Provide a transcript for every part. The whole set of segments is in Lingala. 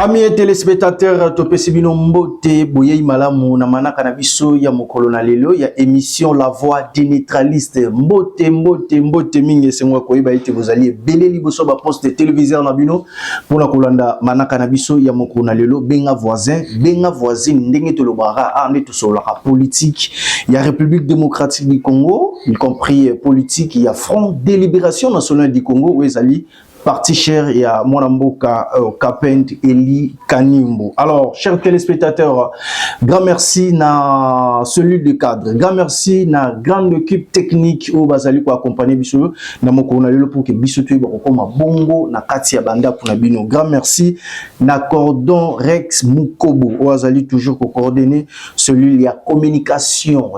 Amis téléspectateurs, topesi bino mbote boye malamu na manaka na biso ya mokolo na lelo ya émission La Voix des Neutralistes. Mbote mingi sengwa koyeba ite bozali beleli liboso ba poste téléviseur na bino pour la kolanda manaka na biso ya mokolo na lelo benga voisin ndenge tolobara ande to sur la politique ya République démocratique du Congo, y compris politique ya Front de Libération Nationale du Congo où ezali parti cher et à Mwanamboka Kapent Eli Kanimbo. Alors, chers téléspectateurs, grand merci na celui de cadre, grand merci na grande équipe technique au Bazali pour accompagner Bissou na moko na lelo pour que Bissou tu ba koma bongo na kati ya banda pour na bino. Grand merci na cordon Rex Mukobo au Bazali toujours pour coordonner celui de la communication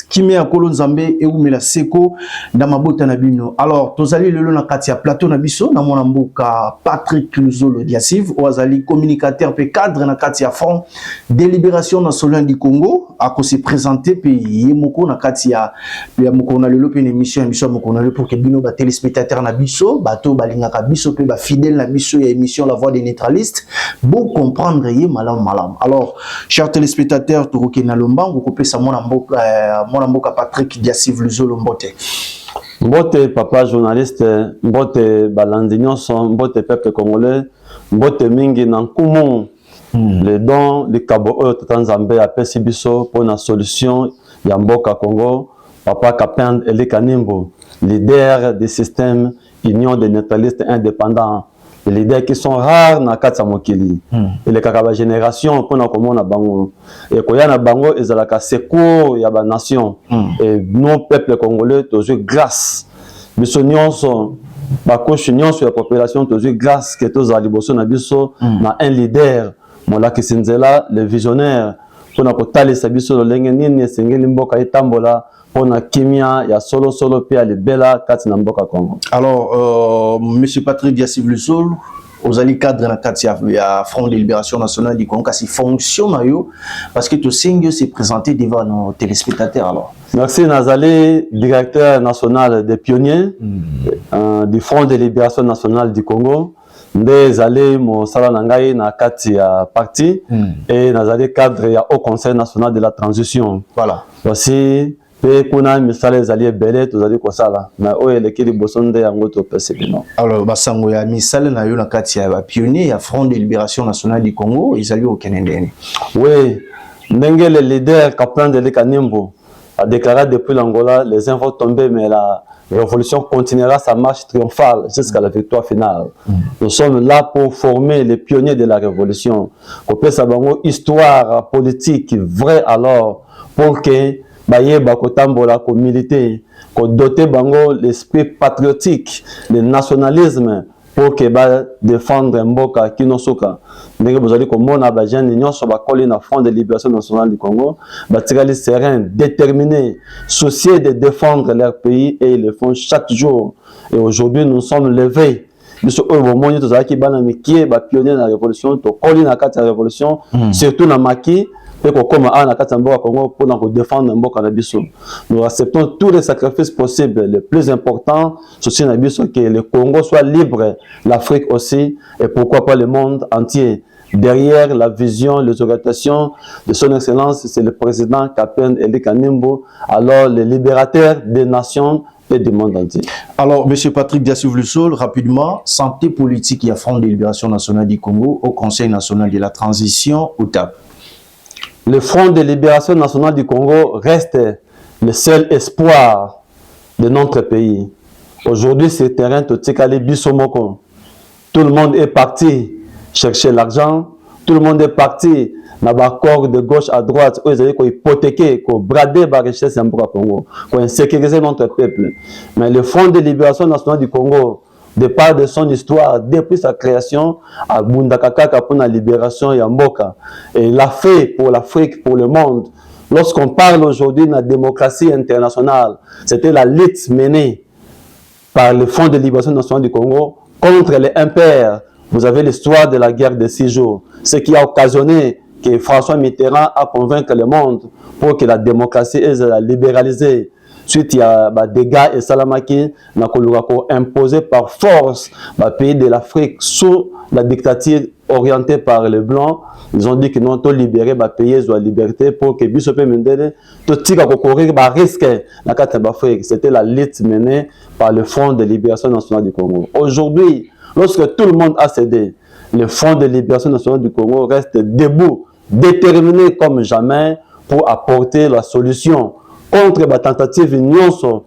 qui met à Kolo Nzambe et ou la seko na mabota na bino. Alors, tozali lelo na kati ya plateau na na Mwanamboka Patrick Luzolo Diasiv Oazali communicateur pe cadre na Katia Front de Libération Nationale du Congo a se présenter pe yemoko na Katia ya moko na lelo pe émission moko na lelo pour que bino ba téléspectateurs na biso bato balinga ka biso pe ba fidèle na biso ya émission La Voix des Neutralistes bon comprendre ye malam. Alors chers téléspectateurs to na lomba ko kopesa Mwanamboka Patrick Diasiv Luzolo Mbote. Mbote papa journaliste, mbote balandinyon son, mbote peuple congolais, mbote mingi nankumu, les dons, les kabo Tanzambé à Pesibiso pour la solution Yamboka Congo, papa Kapend Eli Kanimbo, leader du système Union des neutralistes indépendants, les leaders qui sont rares dans Katsamokili, et les kakaba génération pour la commune à Bango, et Koyana Bango, ils ont la secours, il y a la nation, et nous, peuple congolais, toujours grâce, nous sommes sur la population, toujours grâce que tous les Aliboso Nabiso, un leader, Mola Kisinzela, le visionnaire, pour la Kotali Sabiso, le Lengenine, Sengelimboka et Tambola, pour la Kimia, il y a solo Pia, les Bella, Katinamboka Congo. Alors, monsieur Patrick Diasiv Luzolo, aux alliés cadres na Katia, il y a Front de Libération Nationale du Congo, qui fonctionne parce que tout signe s'est présenté devant nos téléspectateurs. Alors. Merci Nazali, directeur national des pionniers du Front de Libération Nationale du Congo. Des alliés, mon salanangaï na Katia parti et Nazali cadre au Conseil national de la transition. Voilà. Aussi. Kuna misale zali belé tozali kosala na oyo elekeli bosonde yango to pesebino. Alors basango ya misale na yo na kati ya pionnier ya Front de Libération Nationale du Congo ezali au Kenendeni. Oui, ndenge le leader Kaplan de Kanimbo a déclaré depuis l'Angola les infos tombées mais la révolution continuera sa marche triomphale jusqu'à la victoire finale. Nous sommes là pour former les pionniers de la révolution. Kopé sabango histoire politique vraie alors pour que Baye bakotambola ko militer, ko doter bango l'esprit patriotique, le nationalisme pour que ba défendre mboka kinosoka. Ndenge bozali ko mona ba jeune union so ba koli na Front de Libération Nationale du Congo, ba tirali serein, déterminés, soucieux de défendre leur pays et ils le font chaque jour. Et aujourd'hui nous sommes levés. Nous sommes au moment où nous avons pionniers de la révolution, to koli na kati la révolution, surtout na maki. Pour défendre nous acceptons tous les sacrifices possibles. Le plus important, c'est que le Congo soit libre, l'Afrique aussi, et pourquoi pas le monde entier. Derrière la vision, les orientations de son excellence, c'est le président Kapend Eli Kanimbo, alors le libérateur des nations et du monde entier. Alors, M. Patrick Diasiv Luzolo, rapidement, santé politique et Front de Libération Nationale du Congo au Conseil national de la transition, OTAP. Le Front de Libération Nationale du Congo reste le seul espoir de notre pays. Aujourd'hui, ce terrain Totikali Bisomoko. Tout le monde est parti chercher l'argent. Tout le monde est parti dans le corps de gauche à droite. Ils ont hypothéqué, brader la richesse du Congo, pour insécuriser notre peuple. Mais le Front de Libération Nationale du Congo, de part de son histoire, depuis sa création, à Bundakakaka pour la libération Yamboka. Et il l'a fait pour l'Afrique, pour le monde. Lorsqu'on parle aujourd'hui de la démocratie internationale, c'était la lutte menée par le Front de Libération Nationale du Congo contre les impairs. Vous avez l'histoire de la guerre de 6 jours, ce qui a occasionné que François Mitterrand a convaincu le monde pour que la démocratie est libéralisée. Suite, il y a des dégâts et Salamaki, imposé par force pays de l'Afrique sous la dictature orientés par les Blancs. Ils ont dit que non, tu libérer les pays de la liberté pour que Bissop Mendele, tu courir les risques. C'était la lutte menée par le Front de libération nationale du Congo. Aujourd'hui, lorsque tout le monde a cédé, le Front de libération nationale du Congo reste debout, déterminé comme jamais pour apporter la solution contre la tentative nyonso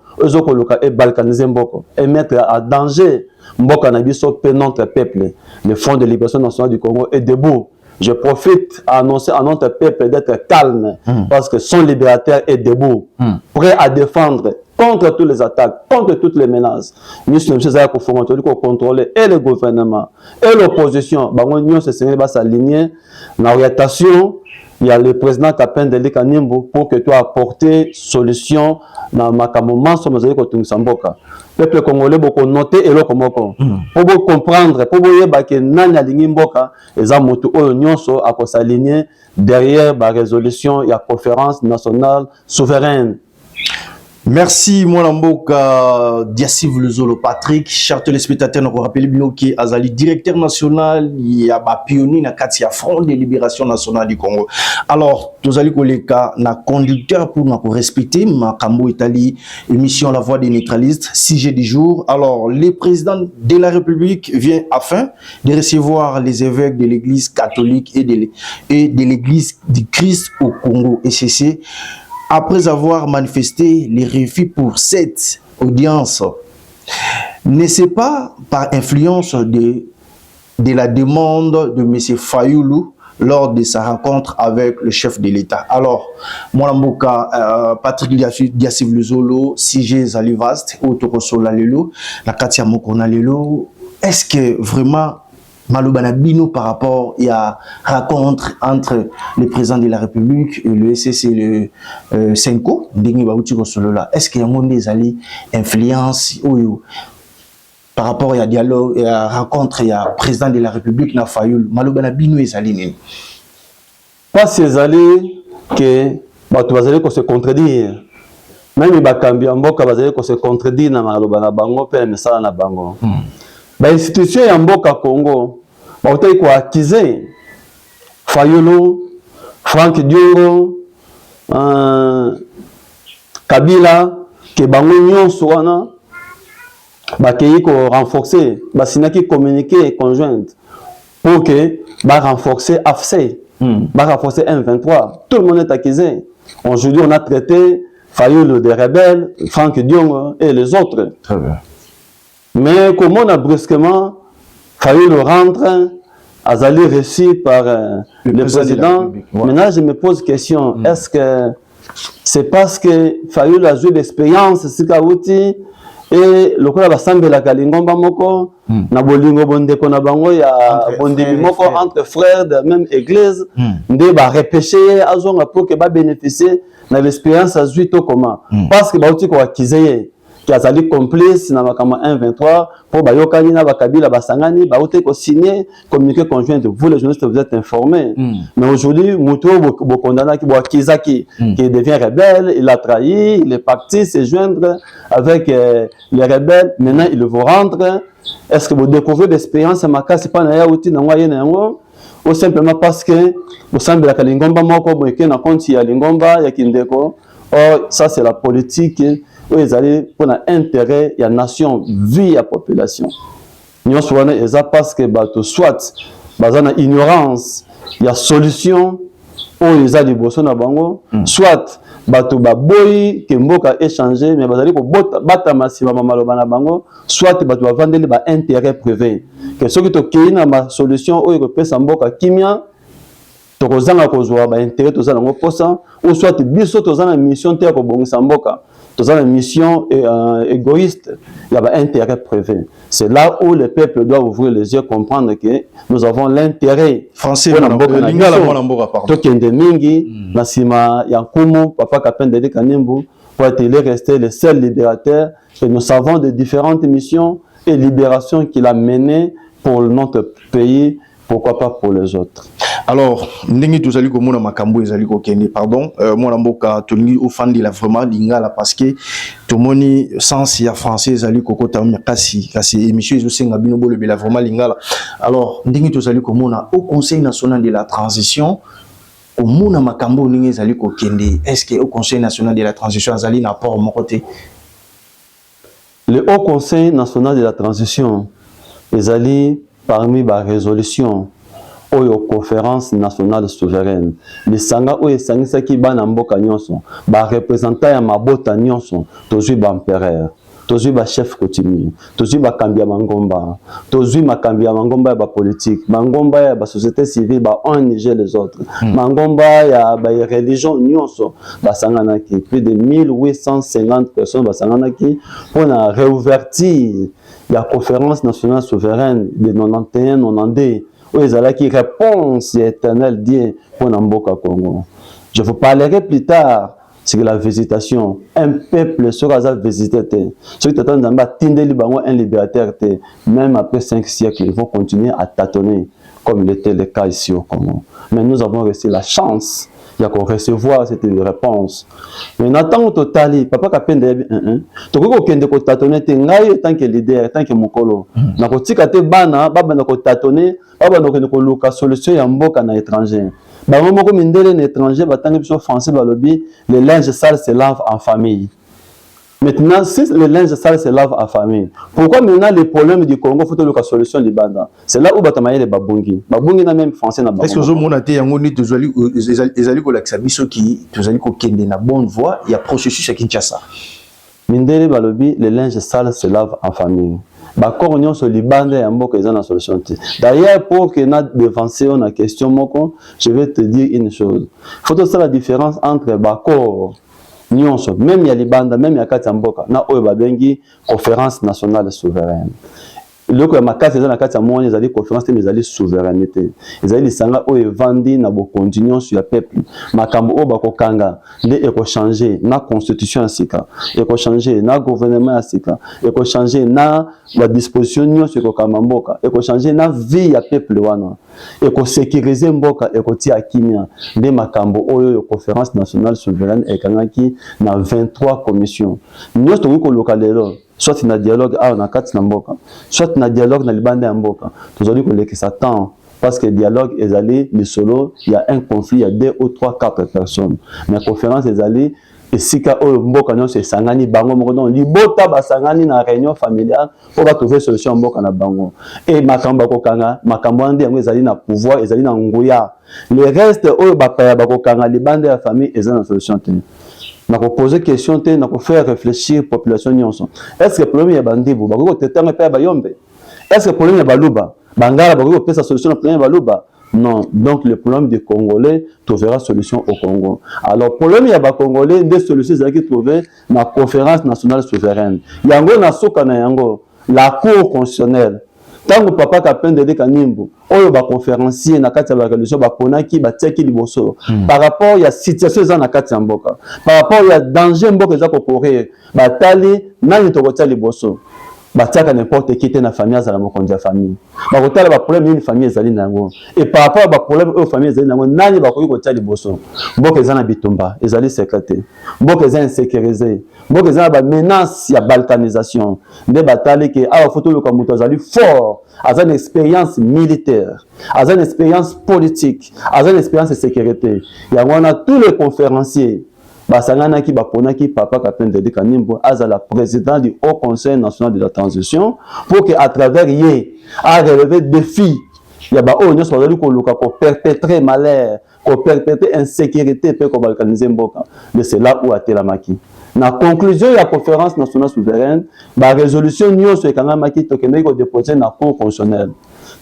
et balkaniser Mboko et mettre à danger Mboka na biso pe notre peuple. Le Front de libération nationale du Congo est debout. Je profite à annoncer à notre peuple d'être calme parce que son libérateur est debout, prêt à défendre contre toutes les attaques, contre toutes les menaces. Nous sommes pour contrôler et le gouvernement et l'opposition. Nous sommes s'aligner dans l'orientation. Il y a le président Kapendeli Kanimbo pour que tu apportes solution dans ma moment sur mes Samboka. Le peuple congolais beaucoup noter et le komoko. Pour comprendre, pour voir que nani aligné Mboka, les amoto nyonso a s'aligner derrière la résolution et la conférence nationale souveraine. Merci, mon Mboka Diassiv Luzolo Patrick, chers téléspectateurs, nous rappelons que Azali, directeur national, il y a un pionnier dans le Front de libération nationale du Congo. Alors, tous allez collègues, na conducteur pour nous respecter, ma Kambo Italie, émission La Voix des neutralistes, 6G du jour. Alors, le président de la République vient afin de recevoir les évêques de l'Église catholique et de l'Église du Christ au Congo, ECC. Après avoir manifesté les refus pour cette audience, n'est-ce pas par influence de la demande de M. Fayoulou lors de sa rencontre avec le chef de l'État. Alors, Mboka Patrick Diassiv Luzolo, CG Zalivast, Otokosola Lelo, la Katia Mokona Lelo, est-ce que vraiment Malobana Bino par rapport à la rencontre entre le président de la République et le SCC et le Senko, est-ce qu'il y a des alliés influence par rapport à la dialogue et à la rencontre et à président de la République na Fayoul Malobana Bino et alliés? Pas ces alliés que tu vas se contredire. Même si tu vas se contredire dans Malobana Bango pe message na Bango. L'institution ya Mboka Congo ba utai ko accuser Fayulu, Frank Diongo, Kabila ke bango nyonso wana ba kei ko renforcer ba sinaki communiquer conjointe pour que ba renforcer AFC, ba renforcer M23. Tout le monde est accusé. Aujourd'hui on a traité Fayulu des rebelles, Frank Diongo et les autres. Très bien. Mais comment on a brusquement fallu le rendre à aller reçu par le président? Maintenant, je me pose question, est-ce que c'est parce que Fayoul a joué l'expérience et le coup va sembler la Kalingomba moko na bolingo bondeko na bango ya bondebi moko entre frères de la même église ndé ba repêcher azonga pour que ba bénéficier na l'expérience à jouer to comment parce que ba uti ko akizaye qui a sali complice na makama 1-23 pour bayokani na bakabila basangani ba uti ko signer communiqué conjoint. Vous les journalistes vous êtes informés mais aujourd'hui muto bokondana ki bo akizaki qui devient rebelle, il a trahi, il est parti se joindre avec les rebelles. Maintenant il veut rendre. Est-ce que vous découvrez l'expérience à Maka c'est pas na yaouti na ngoye na yango ou simplement parce que vous semblez la Kalingomba moko boyeke na konti ya Lingomba ya Kindeko? Or ça c'est la politique où ils allaient pour l'intérêt de la nation vie la population. Nous sommes parce que soit bazana ignorance il y a solution où ils allaient bosser na bango soit bato baboyi ke mboka échanger mais bazali ko bata masima maloba na bango soit bato ba vendre ba intérêt privé que ceux qui to kina ma solution où ils pesa mboka kimia to kozanga kozwa ba intérêt to zala ngo posa ou soit biso to zana mission te ko bongisa mboka to zana mission égoïste il y a ba intérêt privé. C'est là où le peuple doit ouvrir les yeux, comprendre que nous avons l'intérêt français tokende mingi nasima ya nkumu papa Kapendeli Kanimbo pour être resté le seul libérateur et nous savons de différentes missions et libérations qu'il a menées pour notre pays, pourquoi pas pour les autres. Alors, ndenge tozali komona makambo ezali kokende, pardon, moi mboka tolingi ofandi la vraiment lingala parce que tomoni sens ya français ezali kokota kasi émission ezosenga bino bolobela vraiment lingala. Alors, ndenge tozali komona au Conseil national de la transition komona makambo ndenge ezali kokende, est-ce que au Conseil national de la transition azali na port mon côté? Le Haut Conseil national de la transition ezali parmi ba résolution oyo conférence nationale souveraine lisanga oyo esangisaki bana mboka nyonso ba représentant ya mabota nyonso tozwi ba empereur tozwi ba chef coutumier tozwi ba kambi ya mangomba tozwi makambi ya mangomba ya ba politique mangomba ya ba société civile ba ONG les autres mangomba ya ba religion nyonso basanganaki plus de 1850 personnes basanganaki pour na réouverture la conférence nationale souveraine de 91-92 où ils allaient qui réponse éternelle Dieu pour Namboka Congo. Je vous parlerai plus tard sur la visitation. Un peuple sera visité. Ceux qui attendent d'en tinde libango un libérateur. Même après 5 siècles, ils vont continuer à tâtonner comme il était le cas ici au Congo. Mais nous avons reçu la chance il y a qu'on recevoir cette réponse. Mais n'attends totali, papa kapende to ko kende ko tâtonner te ngai tant que leader, tant que mokolo. Na ko tika te bana, baba na ko tâtonner, baba na ko luka solution ya mboka na étranger. Ba mo ko mindele na étranger batangi biso français ba lobi, le linge sale se lave en famille. Maintenant, si le linge sale se lave en famille, pourquoi maintenant les problèmes du Congo faut la solution libanda? C'est là où batamaye les babungi. Babungi na même français na babungi. Est-ce que vous monate yango ni tozali ezali ko lakisa biso ki tozali ko kende na bonne voie, il y a processus à Kinshasa. Mindele balobi le linge sale se lave en famille. Bakor nyonso libanda ya mboka eza na solution te. D'ailleurs pour que na devancer na question moko, je vais te dire une chose. Faut que ça la différence entre bakor nyonso même ya libanda même ya kati ya mboka na oyo babengi conférence nationale souveraine loko ya makasi eza na kati ya moni ezali conférence te mais ezali souveraineté ezali lisanga oyo evandi na bokonzi nyonso ya peuple makambo oyo bakokanga nde ekochange na constitution ya sika ekochange na gouvernement ya sika ekochange na badisposition nyonso ekokamba mboka ekochange na vie ya peuple wana ekosécuriser mboka ekotia kimia nde makambo oyo conférence nationale souveraine ekangaki na 23 commissions nyonso tokoki koluka lelo soit na dialogue à na kati na mboka soit na dialogue na libanda ya mboka tozali kolekisa temps parce que dialogue ezali le solo il y a un conflit il y a 2 ou 3 4 personnes mais conférence ezali esika oyo mboka nyonso esangani bango moko donc libota basangani na réunion familiale pour trouver solution mboka na bango et makambo kokanga makambo andi yango ezali na pouvoir ezali na nguya le reste oyo bapaya bakokanga libanda ya famille ezali na solution te. Na poser question te na faire réfléchir population nyonso. Est-ce que le problème ya bandibu bako tetanga pe ba yombe? Est-ce que le problème ya baluba bangala bako pesa solution au problème ya baluba? Non, donc le problème des Congolais trouvera solution au Congo. Alors problème ya ba Congolais des solutions qui trouver na conférence nationale souveraine. Yango na soka na yango la cour constitutionnelle. Tango papa kapende de kanimbu oyo ba conférencier na kati ya ba religion ba ponaki ba tiaki liboso par rapport ya situation za na kati ya mboka par rapport ya danger mboka za ko courir ba tali nani to kotia liboso ba tiaka n'importe qui te na famille za la mokonzi ya famille ba kotala ba problème ni famille ezali nango et par rapport ba problème o famille ezali nango nani ba ko kotia liboso mboka za na bitumba ezali secrétaire mboka za insécurisé mboka za ba menace ya balkanisation nde batali ke awa photo le kamuto azali fort a une expérience militaire a une expérience politique a une expérience de sécurité ya wana tous les conférenciers basangana ki baponaki papa kapende de kanimbo azala président du Haut Conseil national de la transition pour que à travers yé a relever défi ya ba o nyos bazali ko luka ko perpétrer malheur ko perpétrer insécurité pe ko balkaniser mboka mais c'est là où atelamaki na conclusion ya conférence nationale souveraine ba résolution nyonso ekangamaki tokende ko déposer na cour constitutionnelle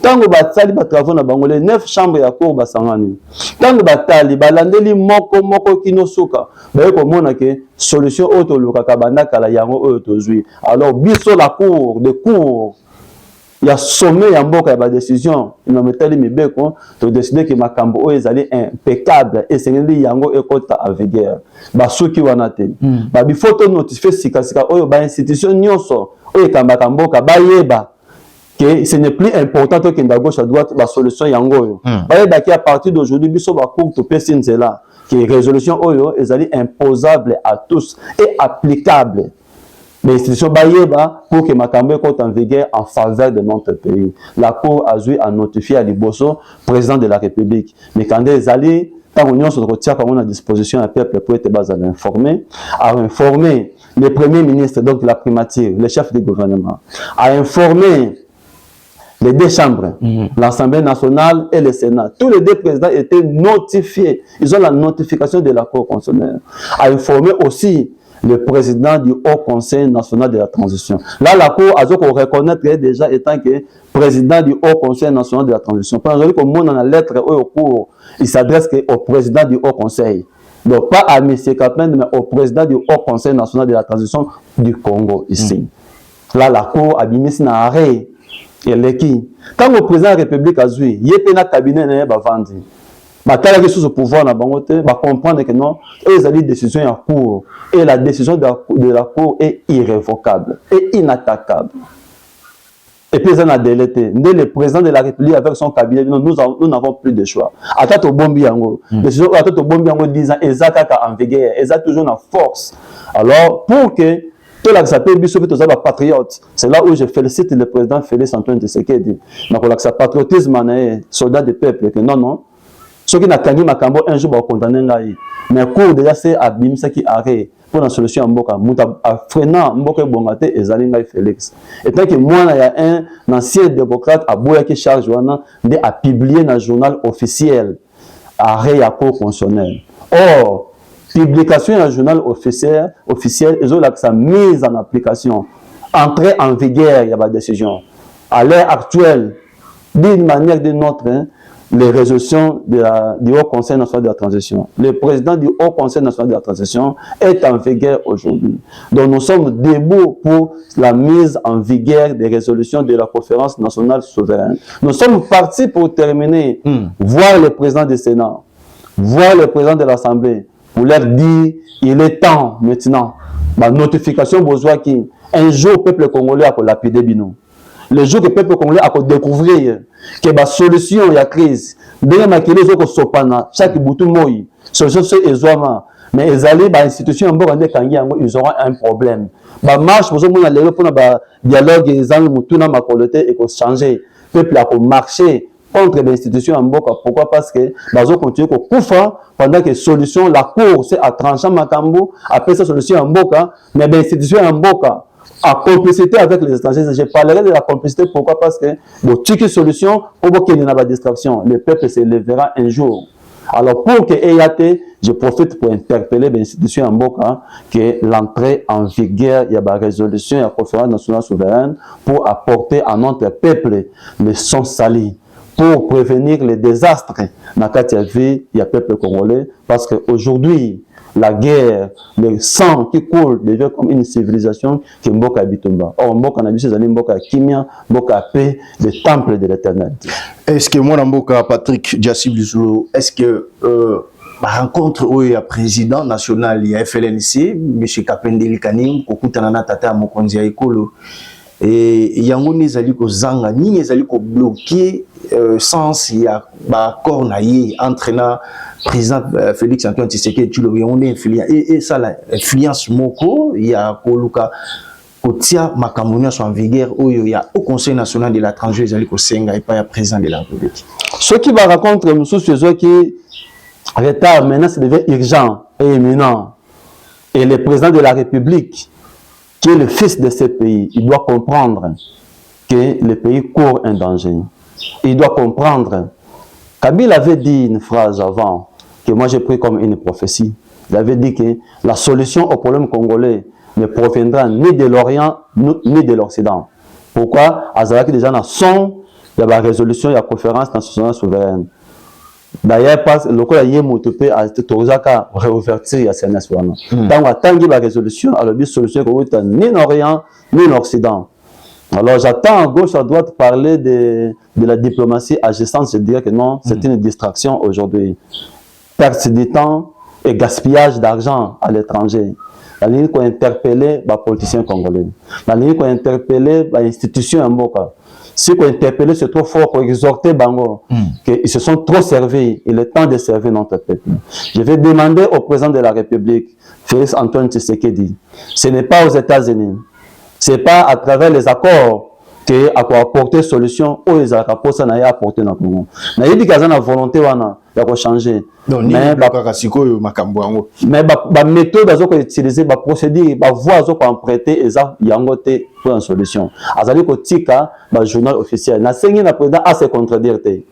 tango batali ba travaux na bango les 9 chambres ya cour basangani tango batali balandeli moko kino suka ba ko mona ke solution auto lokaka banda kala yango oyo tozui alors biso la cour de cour il y a sommet ya mboka ya ba décision ino metali mibeko to décider que makambo oyo ezali impeccable et sengendi yango ekota a vigueur ba soki wana te ba bifoto notifier sika oyo ba institution nyonso oyo kambaka mboka ba yeba que ce n'est plus important que de gauche à droite, la solution yango. À partir d'aujourd'hui, biso ba cour to pesin là, que résolution oyo est imposable à tous et applicable. L'institution Bayeba pour que Makambe soit en vigueur en faveur de notre pays. La Cour a joué à notifier à Liboso, président de la République. Mais quand les alliés, tant l'Union se retire comme on a disposition un peuple pour être basé à informer le premier ministre, donc la primature, le chef du gouvernement, à informer les deux chambres, l'Assemblée nationale et le Sénat. Tous les deux présidents étaient notifiés. Ils ont la notification de la Cour constitutionnelle. À informer aussi le président du Haut Conseil national de la transition. Là, la Cour a dû reconnaître déjà étant que président du Haut Conseil national de la transition. Pendant que le monde dans la lettre au cours, il s'adresse au président du Haut Conseil. Donc, pas à M. Kapend, mais au président du Haut Conseil national de la transition du Congo, ici. Là, la Cour a mis un arrêt. Quand le président de la République a joué, il y a un cabinet qui a vendu. Qui sous le pouvoir na bangote, comprendre que non, ils ont une décision en cours et la décision de la cour est irrévocable et inattaquable. Et puis ils ont délété. Le président de la République avec son cabinet, nous n'avons plus de choix. Attends au bombi yango, décision attends au bombi yango 10 ans, ezaka en vigueur, ezaka toujours en force. Alors pour que tout là s'appelle Bissou tous les patriotes, c'est là où je félicite le président Félix Antoine Tshisekedi. Donc là ça patriotisme soldat du peuple que non. Ceux qui n'ont pas Makambo un jour vont condamner ngai. Mais cour déjà c'est abimisa qui arrête pour la solution en Mboka. Muta freinant Mboka bongate et zalinga Félix. Et tant que moi il y a un ancien démocrate à Boya qui charge wana de à publier dans le journal officiel arrêt à cour constitutionnelle. Or publication dans le journal officiel ils ont sa mise en application, entrée en vigueur il y a pas de décision. À l'heure actuelle d'une manière ou d'une autre les résolutions du Haut Conseil national de la transition. Le président du Haut Conseil national de la transition est en vigueur aujourd'hui. Donc nous sommes debout pour la mise en vigueur des résolutions de la conférence nationale souveraine. Nous sommes partis pour terminer, voir le président du Sénat, voir le président de l'Assemblée, pour leur dire il est temps maintenant. La notification besoin qui un jour le peuple congolais a lapidé Bino. Le jour que le peuple congolais a découvert que la solution à la crise, chaque bouton moyi, solution c'est Ezouama, mais les alliés, les institutions, ils auront un problème. La marche, pour le dialogue, les amis, et changer. Le peuple a marché contre les institutions en Mboka. Pourquoi? Parce que les continuent à couper pendant que solution, la cour, c'est à trancher Makambo, après sa solution en Mboka, mais les institutions en Mboka. À complicité avec les étrangers, je parlerai de la complicité, pourquoi? Parce que bon, toute solution, pour qu'il n'y ait pas de distraction, le peuple se lèvera un jour. Alors pour que EAT, je profite pour interpeller les institutions en Mboka que l'entrée en vigueur, il y a une résolution, il y a une conférence nationale souveraine pour apporter à notre peuple le sang sali, pour prévenir les désastres dans il y a le peuple congolais, parce qu'aujourd'hui, la guerre, le sang qui coule devient comme une civilisation qui est Mboka Bitumba. Or, Mboka n'a vu Mboka Kimia, Mboka paix, le temple de l'éternel. Est-ce que moi, Mboka Patrick Diassib Luzolo, est-ce que la rencontre où il y a président national, il y a FLNC, M. Kapendeli Kanim, Kokutanana Tata Mokonzi Ekolo, et yango nezali ko zanga ni nezali ko bloquer sens ya ba accord na ye entraîneur président Félix Antoine Tshisekedi tu le on est influence et ça la influence moko ya ko luka ko tia makambo en vigueur oyo ya au Conseil national de la transition ezali ko senga et pas ya président de la République. Ce qui va rencontrer monsieur ceux qui retard maintenant ça devient urgent et imminent et le président de la République qui est le fils de ce pays, il doit comprendre que le pays court un danger. Il doit comprendre. Kabila avait dit une phrase avant, que moi j'ai pris comme une prophétie. Il avait dit que la solution au problème congolais ne proviendra ni de l'Orient, ni de l'Occident. Pourquoi? Azaraki déjà dans son, il y a la résolution, il y a la conférence nationale souveraine. D'ailleurs, le cas de Yémoutopé a été réouvertir à CNS. Tant que la résolution, alors la solution est ni l'Orient, ni l'Occident. Alors j'attends à gauche, à droite parler de la diplomatie agissante. Je dirais que non, c'est une distraction aujourd'hui. Perte de temps et gaspillage d'argent à l'étranger. La ligne qu'on interpellait les politiciens congolais. La ligne qu'on interpellait les institutions en Mboka. si pour interpeller c'est trop fort, pour exhorter Bango, qu'ils se sont trop servis, il est temps de servir notre peuple. Je vais demander au président de la République, Félix Antoine Tshisekedi, ce n'est pas aux États-Unis, ce n'est pas à travers les accords que à apporter solution ou les accords ça n'a apporté dans le Congo. Na yedi kaza na volonté wana ya ko changer. Mais ba méthode azo ko utiliser ba procédure ba voie azo ko emprunter eza yangote pour une solution. Azali ko tika ba journal officiel. Na sengi na président a se contredire te.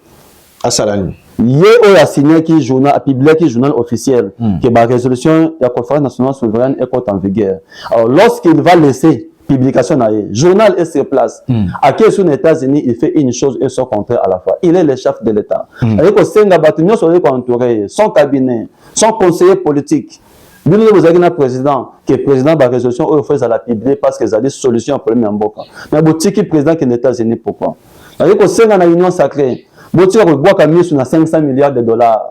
Asalani. Yé o a signé qui journal a publié qui journal officiel que ba résolution de la conférence nationale souveraine est en vigueur. Alors lorsqu'il va laisser publication naïe, journal est sur place. À quel sont les États-Unis, il fait une chose et son contraire à la fois. Il est le chef de l'État. Avec au sein de la sont entourés, son cabinet, son conseiller politique. Vous avez un président qui est président de la résolution où il faut la publier parce qu'ils ont des solutions au problème en Boka. Mais vous avez un président qui est aux États-Unis, pourquoi? Avec au sein de la Union sacrée, vous avez un 500 milliards de dollars.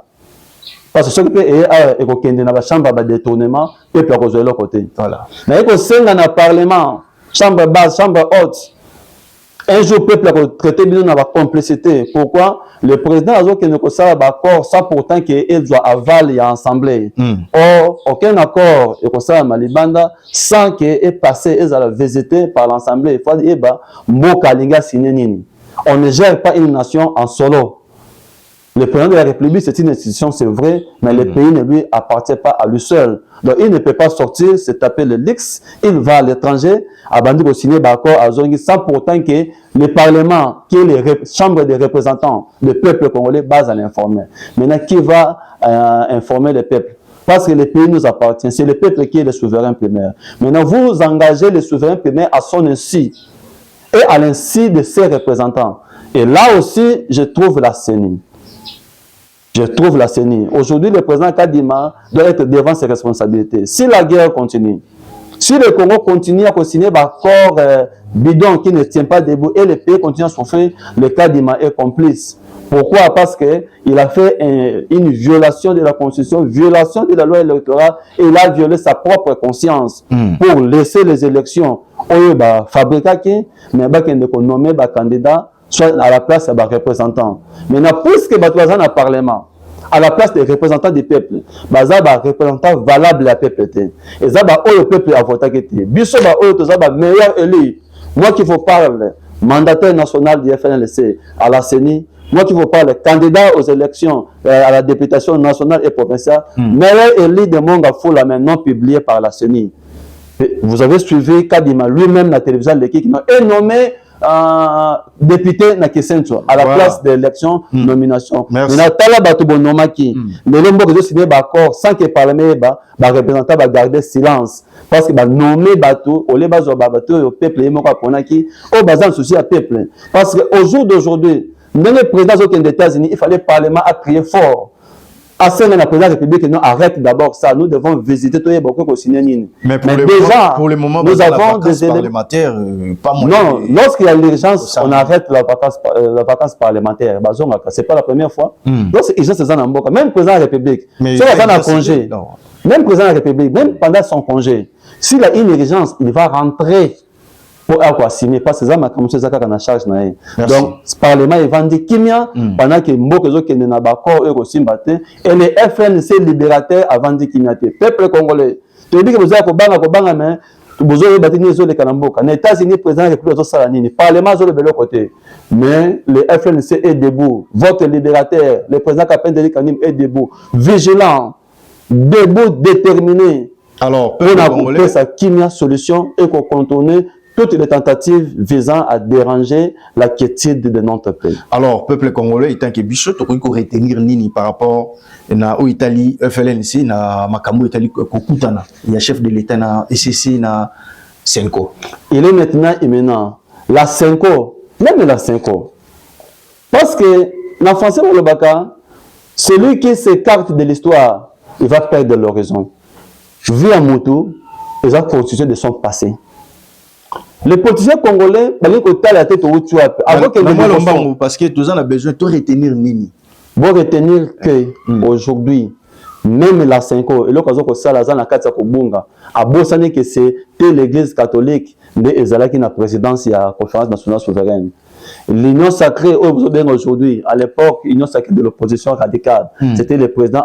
Parce que ce qui est dans la chambre de détournement, et puis à cause de l'autre côté. Voilà. Mais quand c'est dans le Parlement, chambre basse, chambre haute, un jour, le peuple a traité de la complicité. Pourquoi? Le président a dit qu'il ne peut pas d'accord sans pourtant qu'il doit avaler l'Assemblée. Or, aucun accord est comme à Malibanda sans qu'il ait passé et la visité par l'Assemblée. Il faut dire que on ne gère pas une nation en solo. Le président de la République, c'est une institution, c'est vrai, mais le pays ne lui appartient pas à lui seul. Donc, il ne peut pas sortir, se taper le Lix, il va à l'étranger, abandonner au signer d'accord à Zongi, sans pourtant que le Parlement, qui est la Chambre des représentants, le peuple congolais, base à l'informer. Maintenant, qui va informer le peuple? Parce que le pays nous appartient, c'est le peuple qui est le souverain primaire. Maintenant, vous engagez le souverain primaire à son insu et à l'insu de ses représentants. Et là aussi, je trouve la CENI. Je trouve la CENI. Aujourd'hui, le président Kadima doit être devant ses responsabilités. Si la guerre continue, si le Congo continue à signer un accord bidon qui ne tient pas debout et le pays continue à souffrir, le Kadima est complice. Pourquoi? Parce qu'il a fait une violation de la Constitution, violation de la loi électorale et il a violé sa propre conscience pour laisser les élections. On va fabriquer, mais il faut nommer un candidat soit à la place des représentants. Maintenant, puisque les gens dans le Parlement, à la place des représentants du peuple, les représentants valables à peuple. Et le peuple a voté. Biso ba meilleur élu. Moi qui vous parle, mandataire national du FNLC à la CENI, moi qui vous parle, candidat aux élections à la députation nationale et provinciale, meilleur élu de Monga Foula, maintenant publié par la CENI. Vous avez suivi Kadima lui-même la télévision, l'équipe est nommé député na Kisenso à la place de l'élection nomination. Mais na tala bato bonomaki le lombo que signé d'accord sans que parlement ba représentant va garder silence parce que ba nommer bato au les bazo bato au peuple moko aponaki au bazan souci à peuple parce que au jour d'aujourd'hui même le président des États-Unis il fallait parlement à crier fort. Assez la présidence de la République, non, arrête d'abord ça. Nous devons visiter tout le monde. Mais déjà, pour le moment, nous avons des parlementaires, pas moins. Non, lorsqu'il y a l'urgence, on arrête la vacance parlementaire. Ce n'est pas la première fois. Lorsqu'il y a l'urgence, même le président de la République, si il a un congé, même le président de la République, même pendant son congé, s'il a une urgence, il va rentrer pour avoir signé parce que ça m'a commencé à faire charge. Donc, le Parlement est vendu Kimia pendant que Mbokezo qui n'est pas d'accord et les FNC libérateurs a vendu Kimia. Peuple congolais, tu dis que vous avez Kobanga, mais vous avez battu les Kalamboka. Les États-Unis, président de la République, le Parlement est de l'autre côté. Mais le FNC est debout. Votre libérateur, le président Kapendeli Kanim est debout. Vigilant, debout, déterminé. Alors, on a compris sa Kimia solution et qu'on contourne toutes les tentatives visant à déranger la quiétude de notre pays. Alors, peuple congolais, il tant que bichot, tu peux retenir nini par rapport à l'Italie, FLNC, na Makambo Italie, Kokutana, il y a chef de l'État na SCC na Senko. Il est maintenant imminent. La Senko, même la Senko. Parce que, dans français, le Baka, celui qui s'écarte de l'histoire, il va perdre l'horizon. Vu à Moutou, il va constituer de son passé. Les politiciens congolais, la tête au tu parce que tous a besoin de retenir Nini. Bon retenir que aujourd'hui, même la 5 ans, et l'occasion que ça, la Kobunga, a bossé que c'est l'église catholique de Ezalaki na présidence et la conférence nationale souveraine. L'union sacrée aujourd'hui, à l'époque, l'union sacrée de l'opposition radicale, c'était le président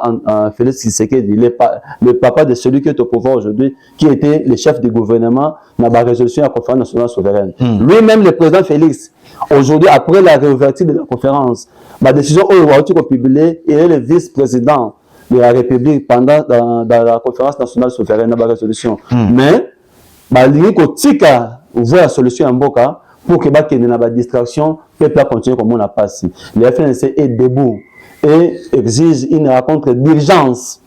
Félix Tshisekedi, le papa de celui qui est au pouvoir aujourd'hui, qui était le chef du gouvernement dans la résolution de la conférence nationale souveraine. Lui-même, le président Félix, aujourd'hui, après la réouverture de la conférence, la décision où il a été publiée, il est le vice-président de la République pendant dans la conférence nationale souveraine, dans la résolution. Mais, il y a la solution en Boka, pour que il y ait une distraction, le peuple continue comme on a passé. Le FNC est debout et exige une rencontre d'urgence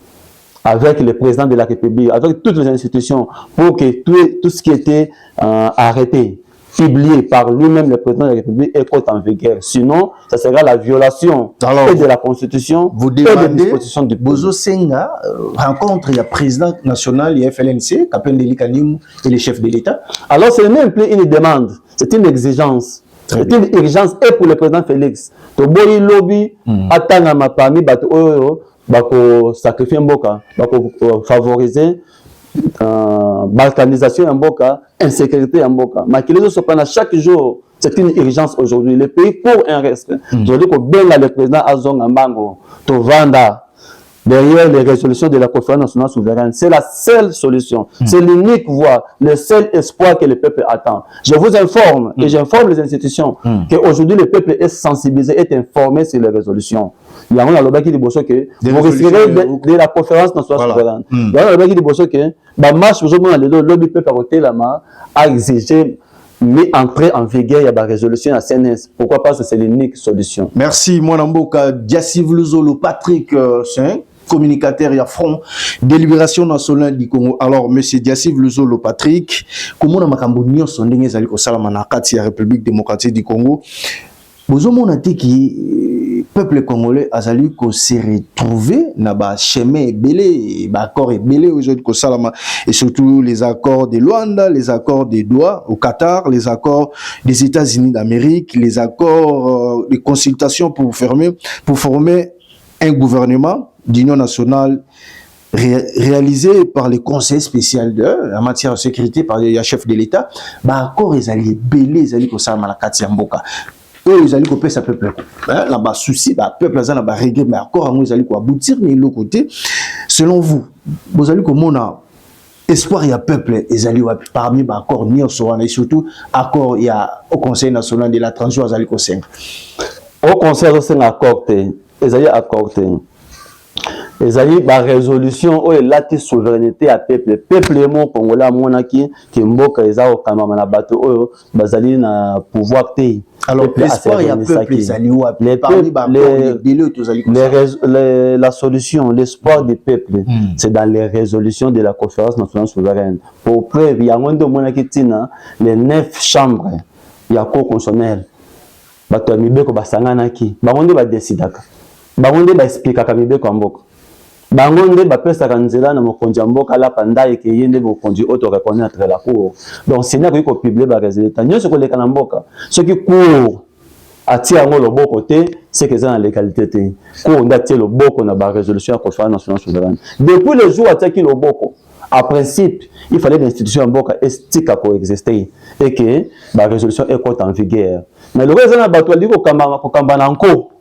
avec le président de la République, avec toutes les institutions, pour que tout ce qui était arrêté, publié par lui-même, le président de la République, est en vigueur. Sinon, ça sera la violation et de la Constitution et des dispositions du Bozo Senga, rencontre il y a président national, il y a FLNC, Capel Delikanim et les chefs de l'État. Alors, ce n'est même plus une demande, c'est une exigence. C'est une urgence et pour le président Félix. Toboyi lobby, atanga mapami, bako sacrifier Mboka, bako favoriser balkanisation en Mboka, insécurité en Mboka. Mais qu'il est pendant chaque jour, c'est une urgence aujourd'hui. Le pays pour un respect. Je dis que bien le président Azong Ambango, Tovanda, derrière les résolutions de la conférence nationale souveraine, c'est la seule solution. C'est l'unique voie, le seul espoir que le peuple attend. Je vous informe et j'informe les institutions qu'aujourd'hui le peuple est sensibilisé, est informé sur les résolutions. Il y a un lobby qui dit que vous risquerez de la conférence nationale souveraine. Il y a un lobby qui dit que la marche aujourd'hui le lobby peuple à côté la main a exigé mais entrer en vigueur, il y a la résolution à CNS. Pourquoi? Parce que c'est l'unique solution. Merci, mon amboka Diassiv Luzolo, Patrick Saint, communicateur, il y a Front de Libération Nationale du Congo. Alors, monsieur Diassiv Luzolo, Patrick, comment on a makambonio sondenge zali ko salama na kati ya République démocratique du Congo? Bozo mon ati ki peuple congolais a zali ko se retrouver na ba chemin belé, ba accord belé aujourd'hui ko salama et surtout les accords de Luanda, les accords de Doha au Qatar, les accords des États-Unis d'Amérique, les accords de consultation pour former un gouvernement d'union nationale réalisé par le conseil spécial en matière de sécurité par le chef de l'État. Bah accord ils allaient belé, ils allaient ko salama na kati ya mboka. Eux, ils allaient couper sa peuple. Là-bas, souci, bah, peuple, ils allaient régler, mais encore, ils allaient aboutir, mais de l'autre côté, selon vous, vous allez comme on a espoir, il y a peuple, ils allaient parmi, bah, accord, ni au Soran, et surtout, accord, il y a au Conseil national de la transition, ils allaient conseiller. Au Conseil, ils allaient accorder, ils allaient accorder. Les alliés, la résolution, où la souveraineté à peuple. Peuple est mon Congolais, mon qui mboka les a au Kamama na bateau, bazali na pouvoir té. Alors, l'espoir, il y a peuple, les alliés, la solution, l'espoir du peuple, c'est dans les résolutions de la conférence nationale souveraine. Pour preuve, il y a un de mon akitina, les 9 chambres, il y a cour constitutionnelle. Bato mibeko basangana ki, bangonde ba décidaka. Bangonde ba expliquaka mibeko amboka. Bangonde ba pesa kanzela na mokonzi mboka la panda et que yende mokonzi auto reconnaître la cour. Donc c'est n'a ko publier ba résultat. Nyo ce ko leka na mboka. Ce qui court atia ngo lo boko te, c'est que ça en légalité te. Cour ndatie lo boko na ba résolution à conférence nationale souveraine. Depuis le jour atia ki lo boko, à principe, il fallait l'institution mboka estika ko exister et que la résolution est en vigueur. Mais le raison na bato liko kamba na nko.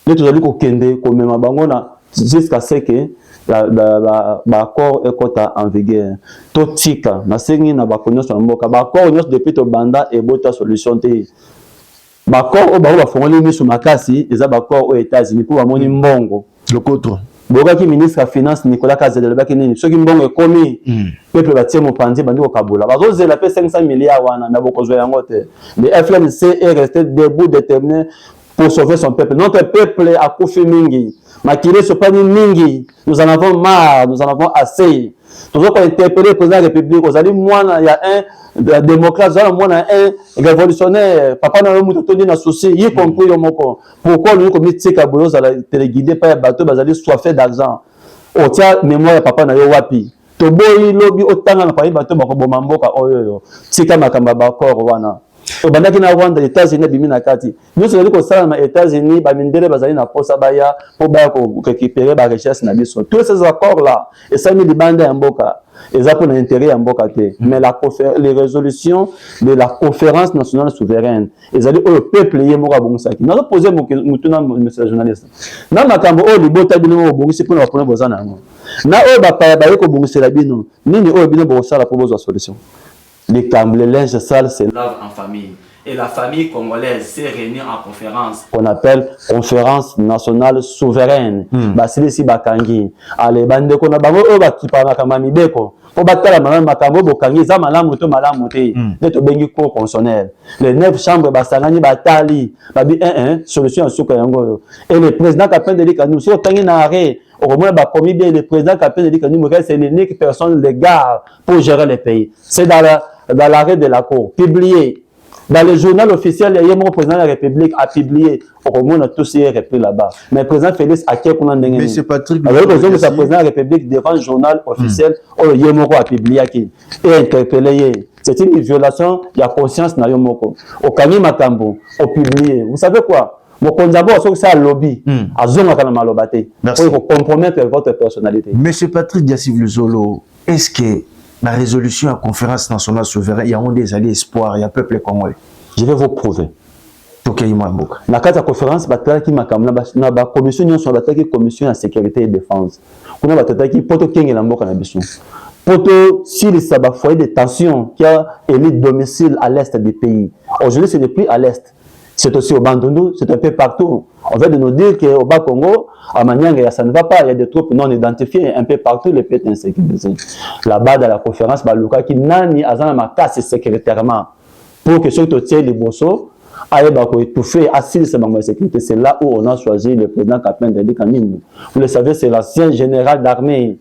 Les tous liko kende ko mema bangona jusqu'à ce que l'accord est en vigueur. Tout tika, na sengi na bakonyo sur mboka. L'accord nyos depuis to banda et bota solution te. L'accord au ba fongoli mi sur makasi, les accords aux États-Unis pour amoni mbongo. Le contre. Boga ki ministre de finance Nicolas Kazadela ba kinini. Ceux qui mbongo ekomi, peuple ba tie mo pandi bandi ko kabula. Ba zo zela pe 500 milliards wana na boko zo yango te. Le FLNC est resté debout déterminé pour sauver son peuple. Notre peuple a koufi mingi. Makile Sopani mingi. Nous en avons marre, nous en avons assez. Nous avons interpellé le président de la République. Vous allez, moi, il y a un démocrate, moi, un révolutionnaire. Papa n'a pas tenu un souci, y compris le moko. Pourquoi lui, comme il dit que vous allez téléguider par les bateaux, vous allez soiffer d'argent. Au tia, mémoire, papa n'a pas wapi. Toboyi, lobby, autant n'a pas eu bateau, bako bomamboka, oyo. Tika makamba bakor, wana. Au bandaki na Rwanda, les États-Unis, bimina kati. Nous sommes allés au les États-Unis, bamindele bazali na posa baya pour récupérer la richesse na biso. Tous ces accords là, et ça mis les bandes en boka. et ça pour l'intérêt en Bokate. Mais les résolutions de la conférence nationale souveraine, ils ont dit, oh, le peuple y est mort à Bongusaki. Nous avons posé mon monsieur le journaliste. Dans ma cambo, oh, les botas bino au Bongusi pour nous apprendre vos ananas. Na oh, bapa, bayeko Bongusi la bino, ni oh, bino Bongusi la propose la solution. Les cambles, les linges sales, c'est lave en famille. Et la famille congolaise s'est réunie en conférence qu'on appelle conférence nationale souveraine. Basili si bakangi. Allez, bande ko na bango o bakipa na kamami beko. Ko batala malama makambo bokangi za malamu to malamu te. De to bengi cour constitutionnel. Les 9 chambres basangani batali. Babi solution en suka yango. Et le président Kapende de Likanu so tangi na arrêt. Au moins ba promis bien le président Kapende de Likanu c'est l'unique personne légale pour gérer le pays. C'est dans l'arrêt de la cour publié. Dans le journal officiel, il y a mon président de la République a publié. Au moins, on a tous repris là-bas. Mais le président Félix a qui qu'on a mais c'est Patrick. alors que le président de la République devant le journal officiel, il y a a publié qui et interpellé. C'est une violation de la conscience de Yomoko. Au Kani Makambo, au publié. Vous savez quoi? Mon condamné, c'est un lobby. À Zonga Kanamalobate. Pour compromettre votre personnalité. Monsieur Patrick Diassivle Zolo, est-ce que la résolution à la conférence nationale souveraine, il y a des alliés espoirs, il y a un peuple congolais? Je vais vous prouver. La carte de conférence, la commission de commission de sécurité et défense. On a qui poto kengi la mboka na biso. Poto s'il y a foyer de tension qui a élu domicile à l'est du pays. Aujourd'hui, ce n'est plus à l'est. C'est aussi au Bandundu, c'est un peu partout. On veut de nous dire qu'au Bas-Congo, à Manianga, ça ne va pas. Il y a des troupes non identifiées un peu partout, les pays insécurisés. Là-bas, dans la conférence, Baluka qui nani azana ma casse sécuritairement pour que ceux qui tiennent les bossos aillent étouffer, assis sur la sécurité. C'est là où on a choisi le président Kapende de Kanimbu. Vous le savez, c'est l'ancien général d'armée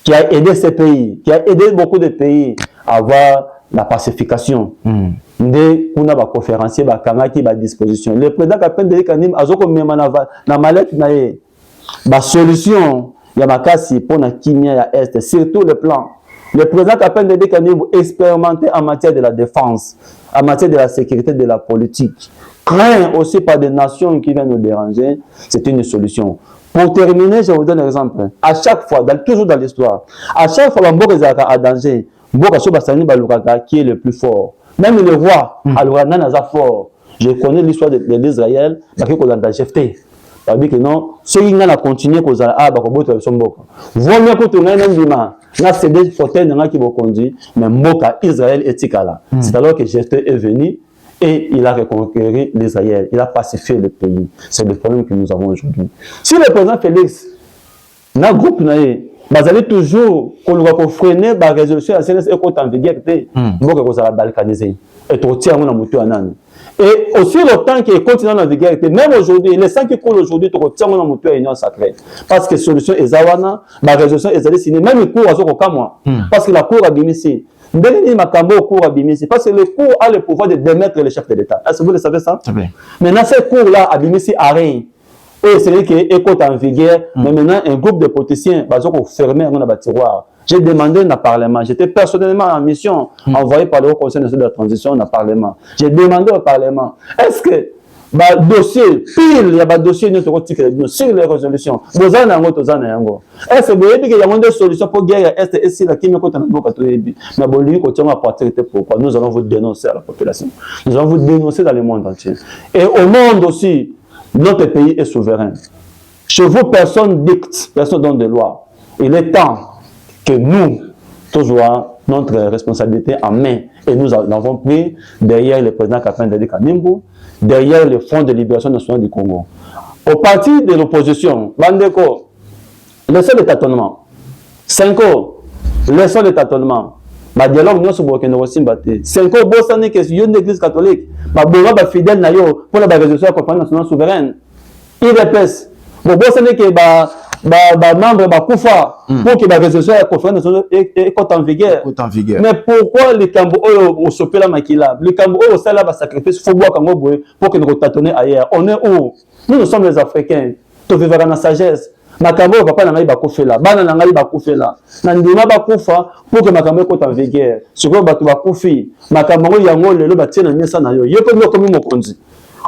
qui a aidé ces pays, qui a aidé beaucoup de pays à avoir la pacification. Ndé kuna ba conférencier ba kangaki ba disposition. Le président Kapende de Kanimbu azoko mema na mallette na ye. Ba solution ya makasi pour na kimia ya est sur tous les plans. Le président Kapende de Kanimbu expérimenté en matière de la défense, en matière de la sécurité, de la politique. Craint aussi par des nations qui viennent nous déranger, c'est une solution. Pour terminer, je vous donne un exemple. À chaque fois, toujours dans l'histoire, à chaque fois, Mboka a danger, Mboka Sobasani Balukaka qui est le plus fort. Même le roi, alors Nanaza fort. Je connais l'histoire de l'Israël, qui est dans Jefté. Ça veut dire que non, ceux qui ont continué à faire ça, ils vont vaut mieux que tu aies un bima, na cédé fauteuil qui vont conduire, mais Mboka, Israël et Tikala. C'est alors que Jefté est venu et il a reconquéri l'Israël, il a pacifié le pays. C'est le problème que nous avons aujourd'hui. Si le président Félix, dans le groupe, vous allez toujours freiner la résolution de la CNS et qu'on en vigueur, vous allez balkaniser. Et tout tient à moto anan. Et aussi le temps qui est continué dans la vigueur, même aujourd'hui, les 5 qui coulent aujourd'hui, tout tient à moto à union sacrée. Parce que la solution est zawana, la résolution est signée, même le cours à Zokokamwa. Parce que la cour a bimisi. Parce que le cours a le pouvoir de démettre le chef de l'État. Est-ce que vous le savez ça? Maintenant, ce cours-là a bimisi arrêt. Et c'est lui qui est en vigueur, mais maintenant, un groupe de politiciens va fermer un tiroir. J'ai demandé au Parlement, j'étais personnellement en mission, envoyé par le Haut Conseil national de la transition au Parlement. J'ai demandé au Parlement, est-ce que le dossier, pile, il y a un dossier sur les résolutions, est-ce que vous avez dit qu'il y a des solutions pour guerre est et si la Kimi est en pourquoi nous allons vous dénoncer à la population. Nous allons vous dénoncer dans le monde entier. Et au monde aussi, notre pays est souverain. Chez vous, personne dicte, personne donne des lois. Il est temps que nous, toujours, notre responsabilité en main, et nous l'avons pris derrière le président Kapende de Kanimbu, derrière le Front de libération nationale du Congo. Au parti de l'opposition, Bandeko, laissez le tâtonnement. 5 ans, laissez le tâtonnement. Le dialogue nous sommes au Simbate. 5 ans, Bossane, que c'est une église catholique. Babora, fidèle nayo pour la résolution de la conférence nationale souveraine. Il répète. Bossane, que membre Bakoufa pour que la résolution de la conférence nationale est en vigueur. Mais pourquoi les Cambo au sopé la maquila, les Cambo au salaire va sacrifier, il faut boire pour que nous tâtonner ailleurs. On est où? Nous sommes les Africains. Tu vivras dans la sagesse. Makambo papa na ngai bakufela bana na ngai bakufela na ndima bakufa pour que makambo ko en vigueur siko batu bakufi makambo yango lelo batie na mesa na yo yepo ndio komi mokonzi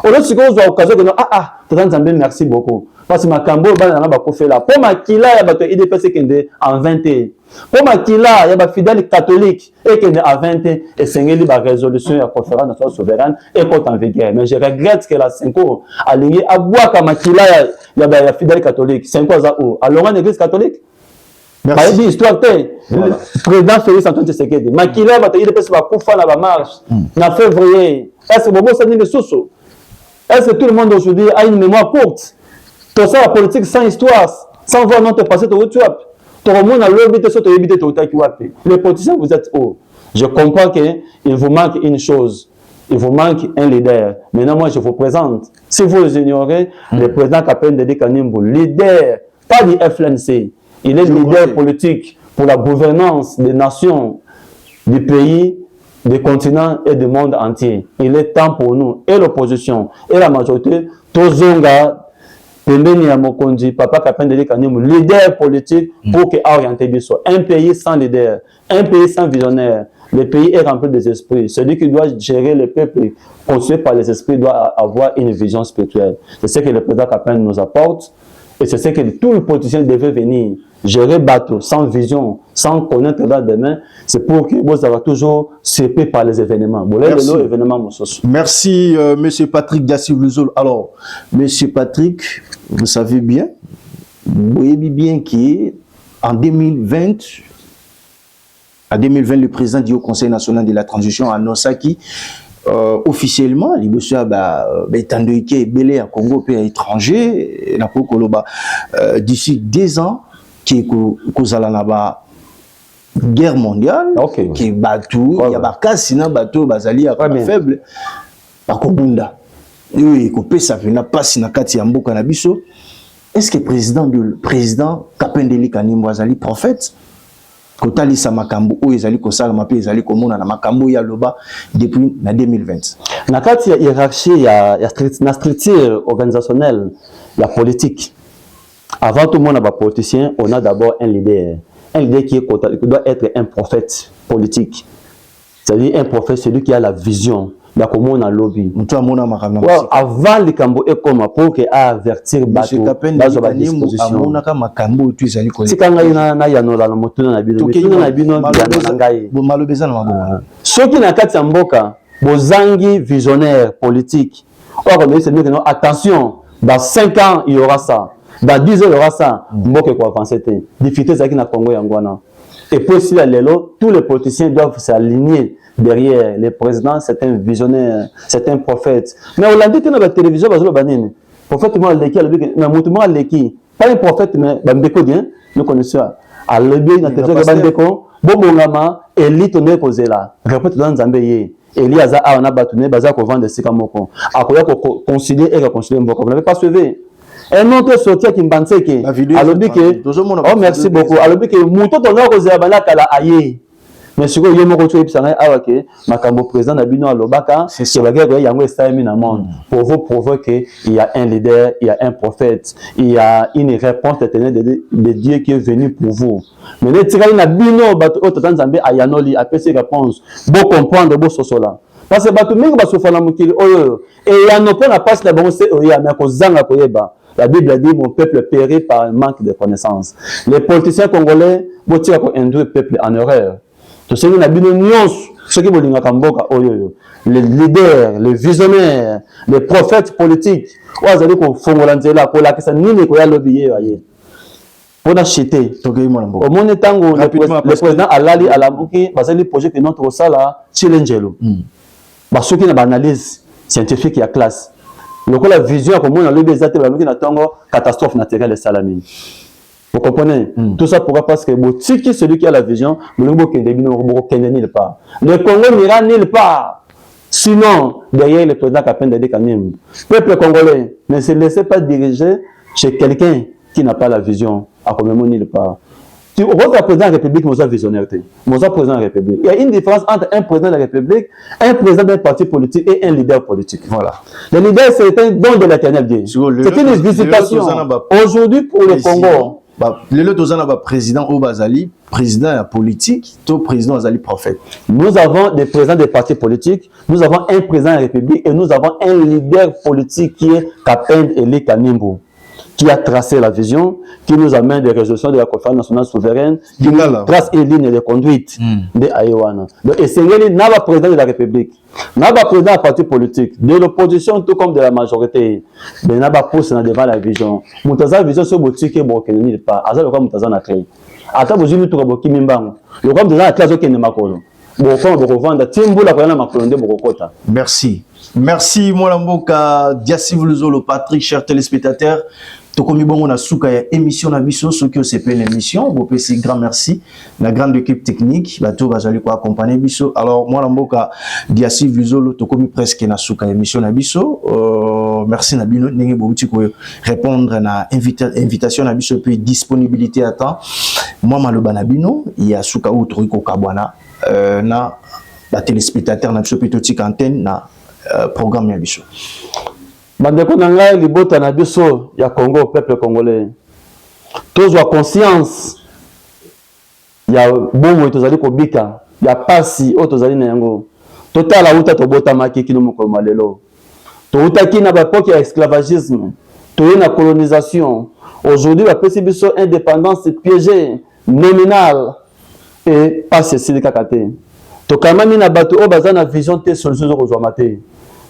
au lieu de avoir l'occasion de dire merci beaucoup. Parce que ma cambo va faire là. Pour ma kila, il y a des IDPC qui est en 21. Pour ma kila, il y a des fidèles catholiques et qui est en 21. Et c'est une résolution de la conférence nationale souveraine et qu'on en vigueur. Mais je regrette que la 5 ans, aligné à boire comme ma kila, il y a des fidèles catholiques. 5 ans à où? Alors, on église catholique. Merci. Par histoire, le président Félix Antoine Tshisekedi. Ma kila, il y a des IDPC qui vont la marche. En février. Est-ce que Bobo s'est dit le sous-sous? Est-ce que tout le monde aujourd'hui a une mémoire courte? Tout ça, la politique sans histoire, sans voir notre passé, tout le monde a l'obité sur les politiciens, vous êtes haut. Je comprends qu'il vous manque une chose. Il vous manque un leader. Maintenant, moi, je vous présente. Si vous ignorez, le président Kapende Dede Kanimbu, leader, pas du FLNC. Il est leader politique pour la gouvernance des nations, du pays, du continent et du monde entier. Il est temps pour nous, et l'opposition, et la majorité, Tozonga, Pembeni ya Mokonzi, Papa Kapende Dede Kanimbu, leader politique pour que orienter Bisso. Un pays sans leader, un pays sans visionnaire. Le pays est rempli des esprits. Celui qui doit gérer le peuple, construit par les esprits, doit avoir une vision spirituelle. C'est ce que le président Kapende nous apporte. Et c'est ce que tout le politicien devait venir. Gérer bateau, sans vision, sans connaître là demain, c'est pour que vous avez toujours surpris par les événements. Merci, monsieur Patrick Dassivluzol. Alors, monsieur Patrick, vous savez bien, vous voyez bien qu'en 2020, le président du Haut Conseil national de la transition a annoncé officiellement, il y a belé à Congo, pays étranger, d'ici 2 ans, qui est guerre mondiale, qui est bateau, il y a cas sinon bateau, bazali à faible, par Kobunda. Oui, coupé ça vient pas si na kati ya mboka na biso. Est-ce que le président Kapende Dede Kanimbu azali prophète? Kotali sa makambo o ezali kosala mapi ezali komona na makambo ya loba depuis na 2020. Na kati ya hiérarchie na structure organisationnelle, la politique. Avant tout le monde, politicien, on a d'abord un leader. Un leader qui doit être un prophète politique. C'est-à-dire un prophète, celui qui a la vision. Avant le Cambo est comme pour que avertir bateau dans la disposition. Ceux qui n'ont pas mboka, bozangi visionnaire politique. Attention, dans 5 ans il y aura ça. Dans 10 ans, il y aura ça. Mboka quoi avancer. Difficulté c'est qu'il na Congo yangwana. Et pour cela, tous les politiciens doivent s'aligner derrière les présidents. C'est un visionnaire, c'est un prophète. Mais on l'a dit que dans la télévision, le prophète moi leki, pas un prophète mais bambeko bien, nous connaissons. À l'obé dans la télévision bambeko, bomongama élite on est posé là. Répète dans Zambéyé. Eliaza a on a battu baza ko vendre sikamoko. Akoya ko concilier et réconcilier mboko. Vous n'avez pas suivi? Un autre sorti qui m'a dit que oh merci beaucoup. Alors que muto tona ko zaba kala aye. Mais si vous avez retrouvé Makambo président Nabino Alobaka, c'est la guerre yango estami na monde pour vous prouver qu'il y a un leader, il y a un prophète, il y a une réponse éternelle de Dieu qui est venu pour vous. Mais les tirani Nabino bato otan Zambé ayanoli a ces réponses. Bon comprendre bon sosola. Parce que bato mingi ba sofana mukili oyo et ya no pas la passe la bon c'est oya mais ko zanga ko yeba. La Bible a dit mon peuple périt par un manque de connaissances. Les politiciens congolais vont tirer pour induire le peuple en erreur. Tout ce qui est ceux qui veulent les leaders, les visionnaires, les prophètes politiques, pour acheter. Au monde le président Alali Alamuki, le projet que notre sala, Chilengelo. Ceux qui ont une analyse scientifique et classe. La vision, comme on a le besoin de catastrophe naturelle et salamine. Vous comprenez? Tout ça pourquoi? Parce que celui qui a la vision, le nulle part. Le Congo n'ira nulle part. Sinon, derrière le président Kapende Dede Kanimbu, le peuple congolais ne se laissez pas diriger chez quelqu'un qui n'a pas la vision. À combien nulle part. Tu vois, président de la République, nous avons visionnaire. Nous avons président de la République. Il y a une différence entre un président de la République, un président d'un parti politique et un leader politique. Voilà. Le leader, c'est un don de l'éternel Dieu. C'est une visitation. Aujourd'hui, pour le Congo, le président Obazali, président à politique, tout président azali prophète. Nous avons des présidents des partis politiques, nous avons un président de la République et nous avons un leader politique qui est Kapend Eli Kanimbu, qui a tracé la vision, qui nous amène des résolutions de la conférence nationale souveraine, qui trace les lignes de conduite de Aïwana. Donc, et c'est lui, n'a pas président de la République, n'a pas président de parti politique, de l'opposition tout comme de la majorité, mais n'a pas poussé devant la vision. Moutaza vision sur boutique et bon, n'est pas. Azal le roi Moutaza n'a créé. Attends, vous avez tout le qui m'embang. Le roi Moutaza a créé qui n'est pas connu. Merci. Merci, Moulamboka, Diassiv Luzolo, Patrick, chers téléspectateurs. Tokomi bongo na souka ya émission na biso soki o sepe l'émission bo pesi grand merci la grande équipe technique bato bazali ko accompagner biso alors moi Mboka Diassiv Luzolo tokomi presque na souka émission na biso merci na bino ndenge bo uti ko répondre na invitation na biso puis disponibilité à temps moi maloba na bino ya souka ou toriko kabwana na ba téléspectateur na biso petite antenne na programme ya biso. Bandeko na ngai libota na biso ya Congo, peuple congolais. Tozwa conscience ya bomo tozali kobika, ya pasi o tozali na yango. Totala uta tobota maki kino mokolo malelo. To uta kina ba poki ya esclavagisme, to na colonisation. Aujourd'hui ba pesi biso indépendance piégée, nominale et pas ceci kakate. To kamami na bato o bazana vision te solution zo kozwa mate.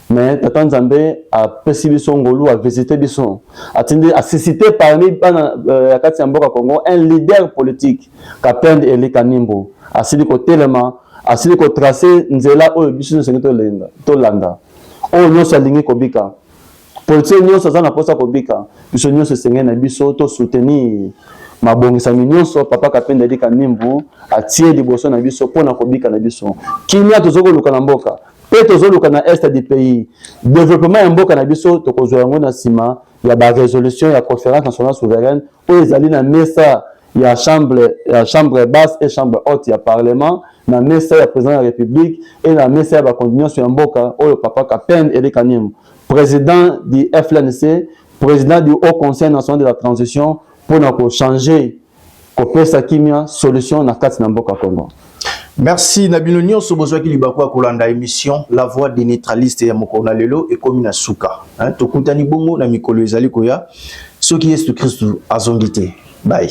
Mais Tata Nzambe a perçu son ngolu, a visité Bisson, a suscité parmi la Katsiamboka Congo un leader politique, Kapend Eli Kanimbu, a sili ko tellement, a sili ko tracé Nzela o Bisson Sengi Tolanda, o nyonso alingi kobika. Politique nyonso aza na posa kobika, biso nyonso Sengi na biso to soutenir mabongisami nyonso papa Kapend Eli Kanimbu a tie liboso na biso pona kobika na biso. Kimia tozoko luka na mboka. Peut-être na est du pays développement en mboka na biso to kozwa yango na sima ya ba résolution ya conférence nationale souveraine o ezali na mesa ya chambre basse et chambre haute ya parlement na mesa ya président de la république et na mesa ya ba continuation ya mboka o papa Kapend Eli Kanimbu président du FLNC président du haut conseil national de la transition pour na ko changer ko pesa kimia solution na kati na mboka Congo. Merci Nabino Nyonso bozwaki libako kolanda émission La Voix des Neutralistes ya mokona lelo et comme na suka to kuntani bongo na mikolo ezali koya soki Yesu Christ azongite bye.